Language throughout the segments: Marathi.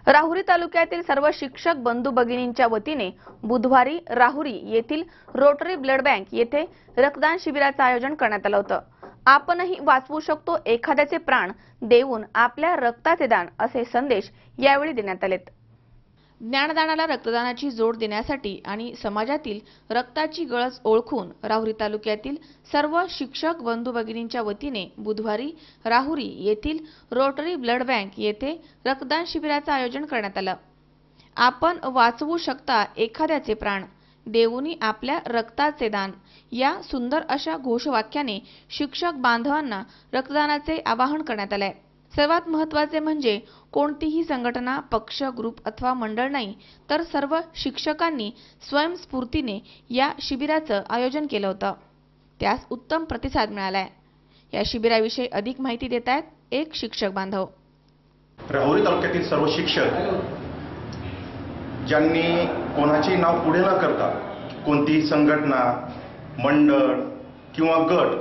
राहुरी तालुक्यातील सर्व शिक्षक बंधू भगिनींच्या वतीने बुधवारी राहुरी येथील रोटरी ब्लड बँक येथे रक्तदान शिबिराचे आयोजन करण्यात आले होते। आपणही वाचवू शकतो एखाद्याचे प्राण देऊन आपल्या रक्ताचे दान असे संदेश यावेळी देण्यात आलेत। ज्ञानदानाला रक्तदानाची जोड देण्यासाठी आणि समाजातील रक्ताची गरज ओळखून राहुरी तालुक्यातील सर्व शिक्षक बंधू भगिनींच्या वतीने बुधवारी राहुरी येथील रोटरी ब्लड बँक येथे रक्तदान शिबिराचे आयोजन करण्यात आले। आपण वाचवू शकता एखाद्याचे प्राण देऊनी आपल्या रक्ताचे दान या सुंदर अशा घोषवाक्याने शिक्षक बांधवांना रक्तदानाचे आवाहन करण्यात आले। सर्वात महत्त्वाचे म्हणजे कोणतीही संघटना, पक्ष, ग्रुप अथवा मंडळ नाही, तर सर्व शिक्षकांनी स्वयंस्फूर्तीने या शिबिराचे आयोजन केले होते। त्यास उत्तम प्रतिसाद मिळालाय। या शिबिराविषयी अधिक माहिती देत आहेत एक शिक्षक बांधव। राहुरी तालुक्यातील सर्व शिक्षक ज्यांनी कोणाचे नाव पुढे न करता कोणतीही संघटना, मंडळ किंवा गट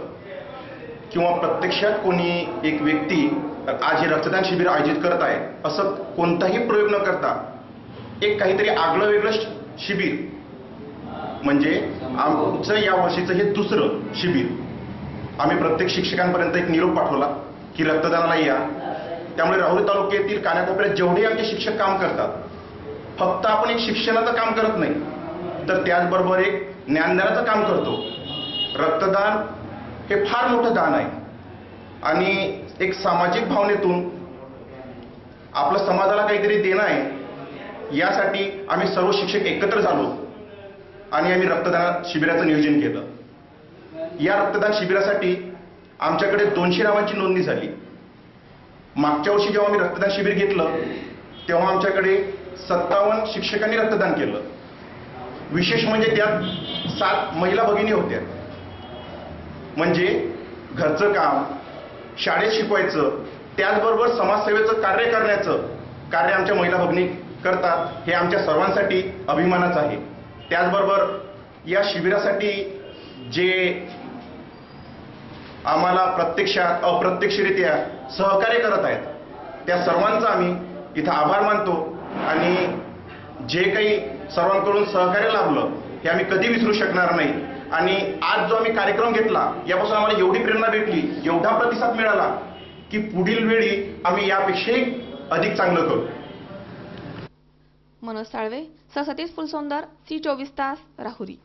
किंवा प्रत्यक्षात कोणी एक व्यक्ती आज हे रक्तदान शिबिर आयोजित करत आहे असं कोणताही प्रयोग न करता एक काहीतरी आगळं वेगळं शिबिर म्हणजे आमचं या वर्षीचं हे दुसरं शिबिर आम्ही प्रत्येक शिक्षकांपर्यंत एक निरोप पाठवला की रक्तदानाला या। त्यामुळे राहुरी तालुक्यातील कानाकोपऱ्यात जेवढे आमचे शिक्षक काम करतात, फक्त आपण एक शिक्षणाचं काम करत नाही तर त्याचबरोबर एक ज्ञानदानाचं काम करतो। रक्तदान हे फार मोठं दान आहे आणि एक सामाजिक भावनेतून आपल्या समाजाला काहीतरी देणं आहे, यासाठी आम्ही सर्व शिक्षक एकत्र झालो आणि आम्ही रक्तदान शिबिराचं नियोजन केलं। या रक्तदान शिबिरासाठी आमच्याकडे 200 नावांची नोंदणी झाली। मागच्या वर्षी जेव्हा आम्ही रक्तदान शिबिर घेतलं तेव्हा आमच्याकडे 57 शिक्षकांनी रक्तदान केलं। विशेष म्हणजे त्यात 7 महिला भगिनी होत्या। म्हणजे घरचं काम, शाळेत शिकवायचं, त्याचबरोबर समाजसेवेचं कार्य करण्याचं कार्य आमच्या महिला भगिनी करतात, हे आमच्या सर्वांसाठी अभिमानाचं आहे। त्याचबरोबर या शिबिरासाठी जे आम्हाला प्रत्यक्षात अप्रत्यक्षरित्या सहकार्य करत आहेत त्या सर्वांचा आम्ही इथं आभार मानतो आणि जे काही सर्वांकडून सहकार्य लाभलं हे आम्ही कधी विसरू शकणार नाही। आणि आज जो आम्ही कार्यक्रम घेतला यापासून आम्हाला एवढी प्रेरणा भेटली, एवढा प्रतिसाद मिळाला की पुढील वेळी आम्ही यापेक्षाही अधिक चांगलं करू। मनोज साळवे, सतीश फुलसौंदर, C24 तास, राहुरी।